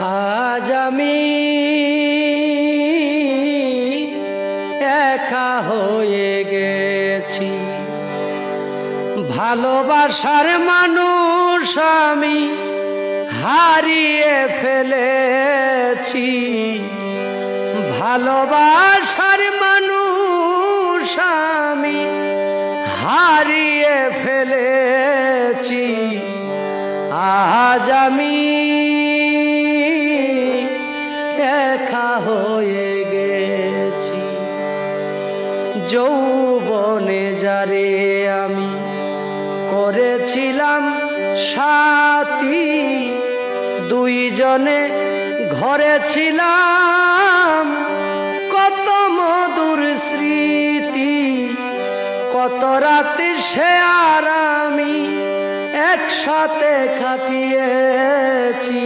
আজ আমি একা হয়ে গেছি, ভালোবাসার মানুষ আমি হারিয়ে ফেলেছি। ভালোবাসার মানুষ আমি হারিয়ে ফেলেছি। আজ আমি একা হয়ে গেছি। যৌবনে যারে আমি করেছিলাম সাথী, দুইজনে ঘরে ছিলাম, কত মধুর স্মৃতি, কত রাতে সে আর আমি একসাথে কাটিয়েছি।